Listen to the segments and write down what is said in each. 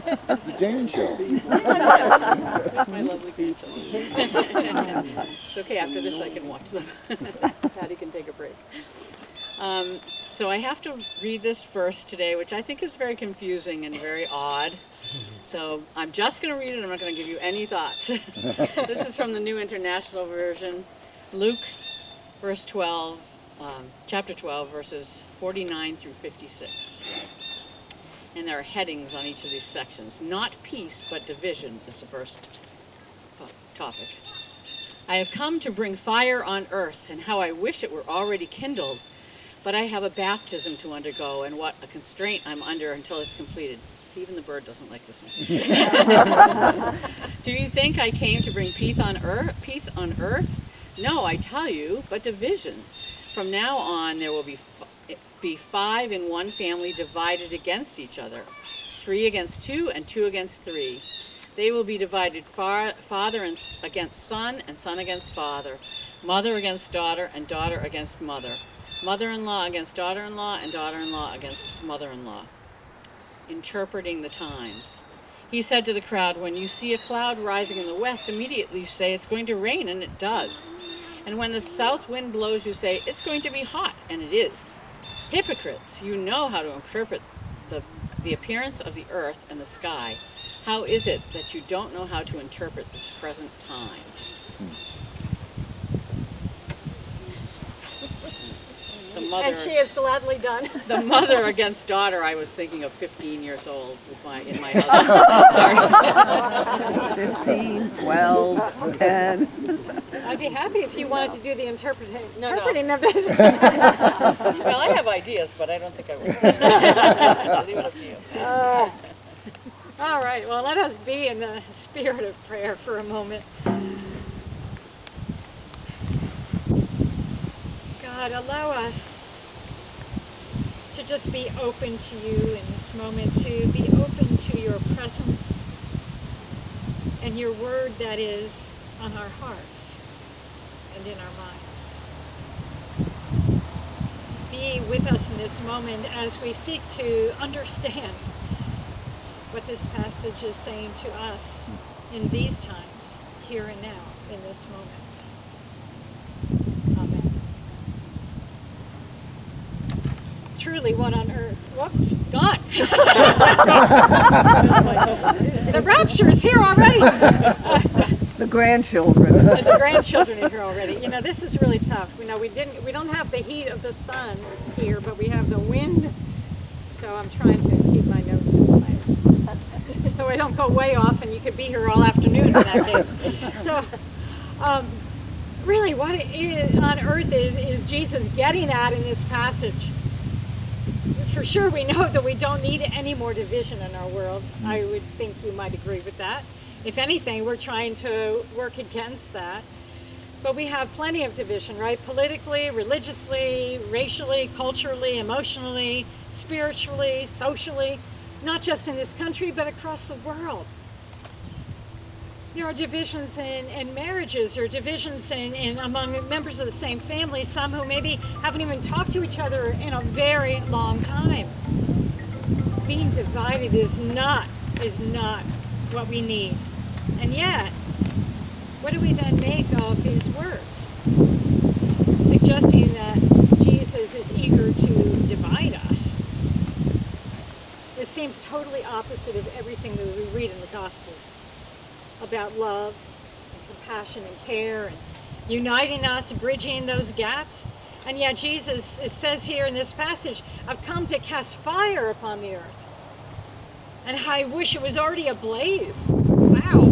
The Dan Show. With my lovely grandchildren. It's okay, after this I can watch them. Patty can take a break. So I have to read this verse today, which I think is very confusing and very odd. So I'm just going to read it. I'm not going to give you any thoughts. This is from the New International Version. Luke, verse 12, chapter 12, verses 49 through 56. And there are headings on each of these sections. Not peace, but division is the first topic. I have come to bring fire on earth, and how I wish it were already kindled. But I have a baptism to undergo, and what a constraint I'm under until it's completed. See, even the bird doesn't like this one. Do you think I came to bring peace on earth? No, I tell you, but division. From now on, there will be 5 in one family divided against each other, 3 against 2, and 2 against 3. They will be divided father against son, and son against father, mother against daughter, and daughter against mother, mother-in-law against daughter-in-law, and daughter-in-law against mother-in-law. Interpreting the times. He said to the crowd, when you see a cloud rising in the west, immediately you say it's going to rain, and it does. And when the south wind blows, you say it's going to be hot, and it is. Hypocrites, you know how to interpret the appearance of the earth and the sky. How is it that you don't know how to interpret this present time? And she is gladly done. The mother against daughter, I was thinking of 15 years old in my husband. Sorry. 15, 12, 10. I'd be happy if you wanted to do the interpreting No. of this. Well, I have ideas, but I don't think I will. Leave it up to you. All right, well, let us be in the spirit of prayer for a moment. God, allow us to just be open to you in this moment, to be open to your presence and your word that is on our hearts and in our minds. Be with us in this moment as we seek to understand what this passage is saying to us in these times, here and now, in this moment. Amen. Truly, what on earth? Whoops, it's gone. The rapture is here already. The grandchildren. The grandchildren are here already. You know, this is really tough. You know, we don't have the heat of the sun here, but we have the wind. So I'm trying to keep my notes in place, so I don't go way off, and you could be here all afternoon in that case. So, really, what on earth is Jesus getting at in this passage? For sure, we know that we don't need any more division in our world. I would think you might agree with that. If anything, we're trying to work against that. But we have plenty of division, right? Politically, religiously, racially, culturally, emotionally, spiritually, socially, not just in this country, but across the world. There are divisions in marriages, there are divisions in among members of the same family, some who maybe haven't even talked to each other in a very long time. Being divided is not what we need. And yet, what do we then make of his words? Suggesting that Jesus is eager to divide us. This seems totally opposite of everything that we read in the Gospels about love and compassion and care and uniting us, bridging those gaps. And yet Jesus, it says here in this passage, I've come to cast fire upon the earth. And I wish it was already ablaze. Wow.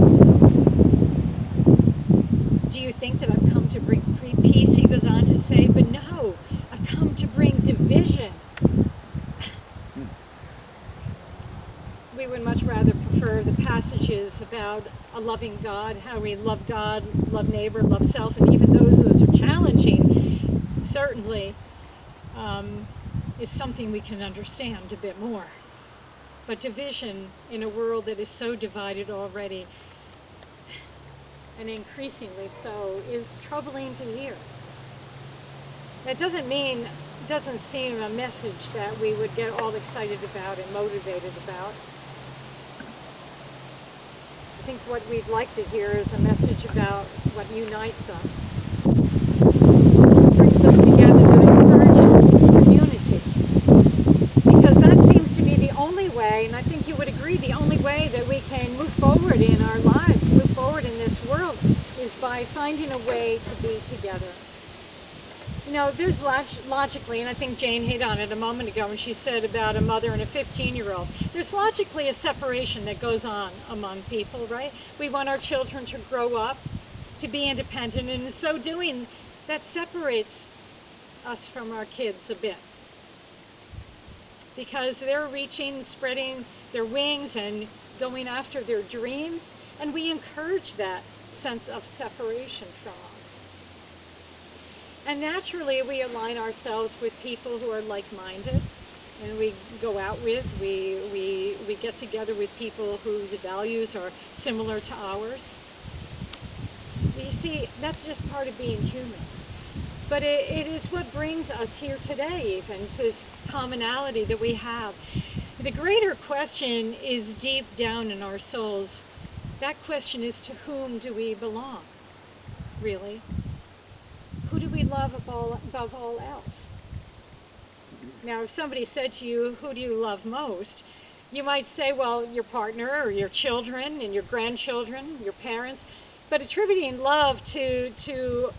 Do you think that I've come to bring peace, he goes on to say, but no, I've come to bring division. We would much rather prefer the passages about a loving God, how we love God, love neighbor, love self, and even those are challenging, certainly, is something we can understand a bit more. But division in a world that is so divided already, and increasingly so, is troubling to hear. That doesn't seem a message that we would get all excited about and motivated about. think what we'd like to hear is a message about what unites us, brings us together, that encourages community. Because that seems to be the only way, and I think you would agree, the only way that we can move forward in our lives, move forward in this world, is by finding a way to be together. You know, there's logically, and I think Jane hit on it a moment ago when she said about a mother and a 15-year-old, there's logically a separation that goes on among people, right? We want our children to grow up, to be independent, and in so doing, that separates us from our kids a bit. Because they're reaching, spreading their wings and going after their dreams, and we encourage that sense of separation from us. And naturally, we align ourselves with people who are like-minded, and we go out with, we get together with people whose values are similar to ours. You see, that's just part of being human. But it is what brings us here today, even, this commonality that we have. The greater question is deep down in our souls. That question is, to whom do we belong, really? Who do we love above all else? Now, if somebody said to you, who do you love most? You might say, well, your partner or your children and your grandchildren, your parents. But attributing love to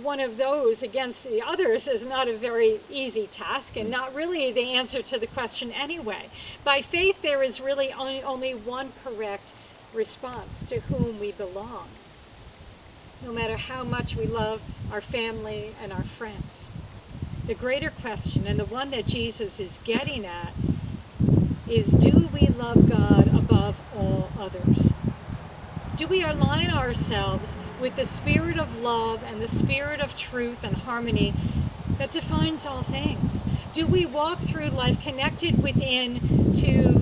one of those against the others is not a very easy task, and not really the answer to the question anyway. By faith, there is really only one correct response to whom we belong, no matter how much we love our family and our friends. The greater question, and the one that Jesus is getting at, is, do we love God above all others? Do we align ourselves with the spirit of love and the spirit of truth and harmony that defines all things? Do we walk through life connected within to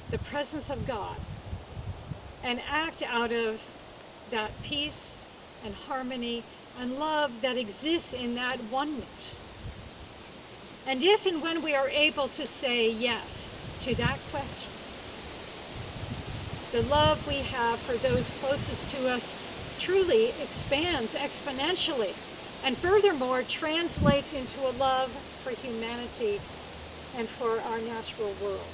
the presence of God and act out of that peace and harmony and love that exists in that oneness? And if and when we are able to say yes to that question, the love we have for those closest to us truly expands exponentially, and furthermore translates into a love for humanity and for our natural world.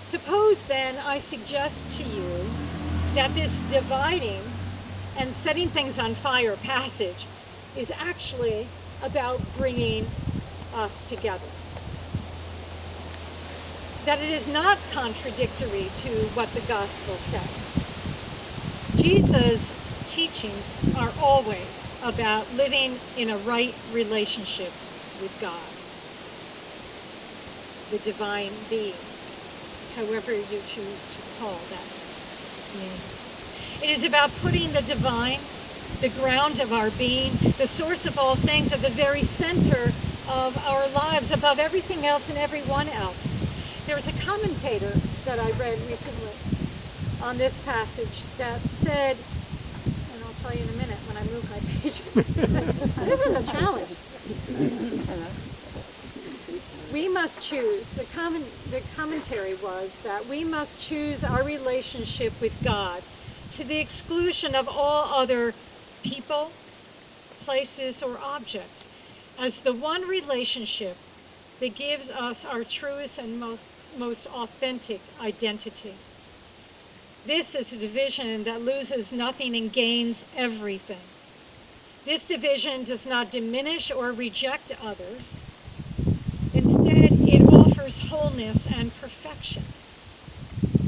Suppose then I suggest to you that this dividing and setting things on fire passage is actually about bringing us together. That it is not contradictory to what the gospel says. Jesus' teachings are always about living in a right relationship with God, the divine being, however you choose to call that name. It is about putting the divine, the ground of our being, the source of all things, at the very center of our lives, above everything else and everyone else. There was a commentator that I read recently on this passage that said, and I'll tell you in a minute when I move my pages. This is a challenge. We must choose, the commentary was that we must choose our relationship with God to the exclusion of all other people, places, or objects, as the one relationship that gives us our truest and most authentic identity. This is a division that loses nothing and gains everything. This division does not diminish or reject others. Instead, it offers wholeness and perfection.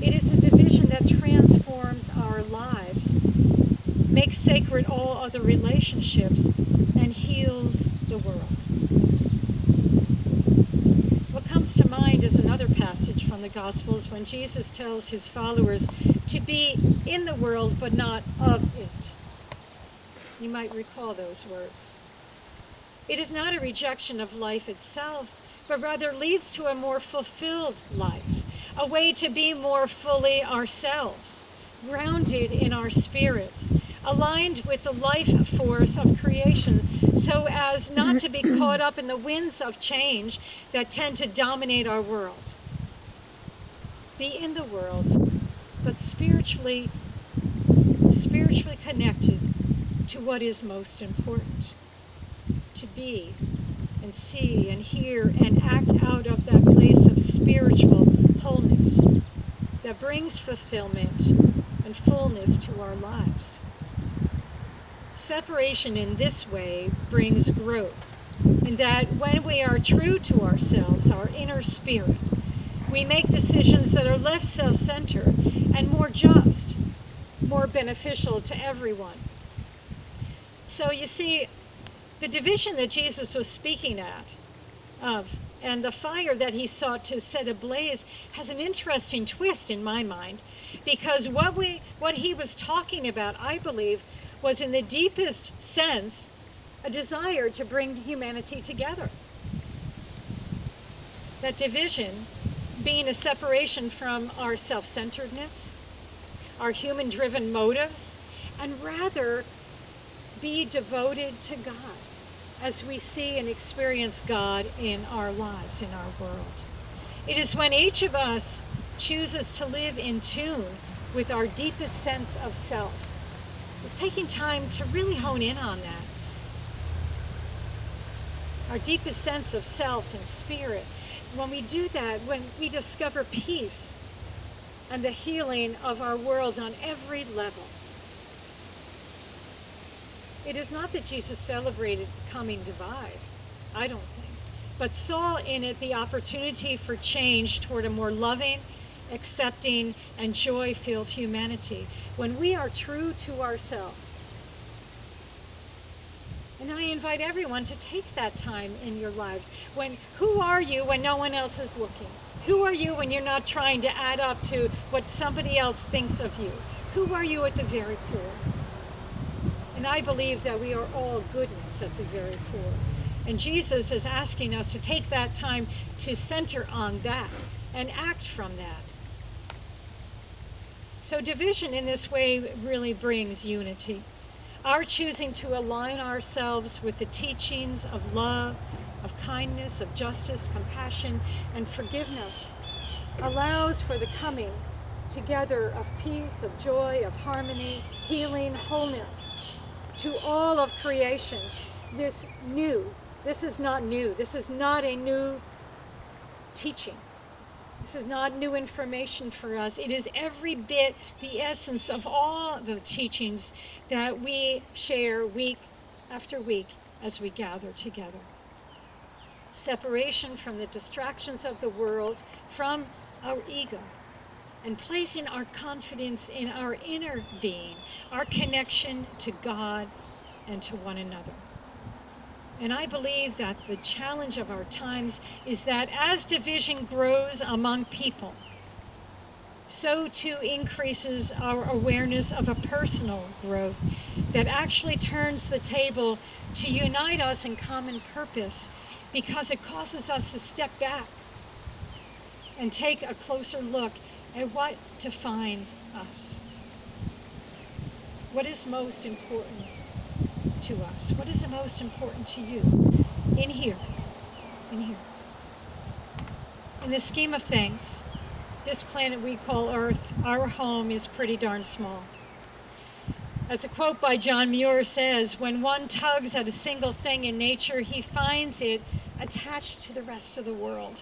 It is a division that transforms our lives, makes sacred all other relationships, and heals the world. What comes to mind is another passage from the Gospels when Jesus tells his followers to be in the world but not of it. You might recall those words. It is not a rejection of life itself, but rather leads to a more fulfilled life, a way to be more fully ourselves, grounded in our spirits, aligned with the life force of creation, so as not to be caught up in the winds of change that tend to dominate our world. Be in the world, but spiritually connected to what is most important. To be and see and hear and act out of that place of spiritual wholeness that brings fulfillment and fullness to our lives. Separation in this way brings growth, in that when we are true to ourselves, our inner spirit, we make decisions that are less self-centered and more just, more beneficial to everyone. So you see, the division that Jesus was speaking of, and the fire that he sought to set ablaze, has an interesting twist in my mind, because what he was talking about, I believe, was in the deepest sense a desire to bring humanity together. That division being a separation from our self-centeredness, our human-driven motives, and rather be devoted to God as we see and experience God in our lives, in our world. It is when each of us chooses to live in tune with our deepest sense of self. It's taking time to really hone in on that. Our deepest sense of self and spirit. When we do that, when we discover peace and the healing of our world on every level. It is not that Jesus celebrated the coming divide, I don't think, but saw in it the opportunity for change toward a more loving, accepting, and joy-filled humanity when we are true to ourselves. And I invite everyone to take that time in your lives. Who are you when no one else is looking? Who are you when you're not trying to add up to what somebody else thinks of you? Who are you at the very core? And I believe that we are all goodness at the very core. And Jesus is asking us to take that time to center on that and act from that. So division in this way really brings unity. Our choosing to align ourselves with the teachings of love, of kindness, of justice, compassion, and forgiveness allows for the coming together of peace, of joy, of harmony, healing, wholeness to all of creation. This is not new. This is not a new teaching. This is not new information for us. It is every bit the essence of all the teachings that we share week after week as we gather together. Separation from the distractions of the world, from our ego, and placing our confidence in our inner being, our connection to God and to one another. And I believe that the challenge of our times is that as division grows among people, so too increases our awareness of a personal growth that actually turns the table to unite us in common purpose, because it causes us to step back and take a closer look at what defines us. What is most important to us? What is the most important to you? In here. In the scheme of things, this planet we call Earth, our home, is pretty darn small. As a quote by John Muir says, when one tugs at a single thing in nature, he finds it attached to the rest of the world.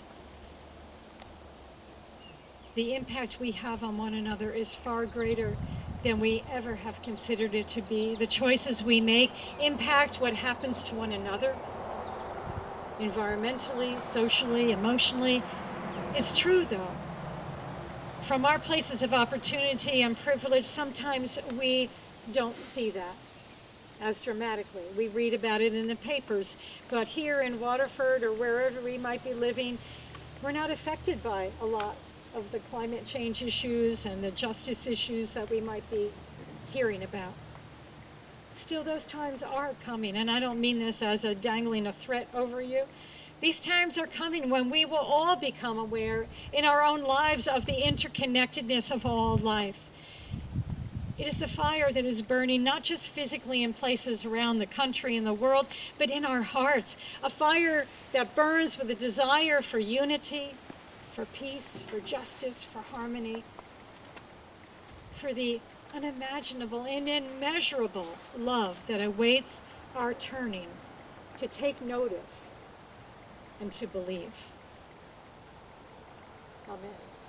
The impact we have on one another is far greater than we ever have considered it to be. The choices we make impact what happens to one another, environmentally, socially, emotionally. It's true, though. From our places of opportunity and privilege, sometimes we don't see that as dramatically. We read about it in the papers, but here in Waterford or wherever we might be living, we're not affected by a lot of the climate change issues and the justice issues that we might be hearing about. Still, those times are coming, and I don't mean this as a dangling a threat over you. These times are coming when we will all become aware in our own lives of the interconnectedness of all life. It is a fire that is burning not just physically in places around the country and the world, but in our hearts. A fire that burns with a desire for unity, for peace, for justice, for harmony. for the unimaginable and immeasurable love that awaits our turning to take notice and to believe. Amen.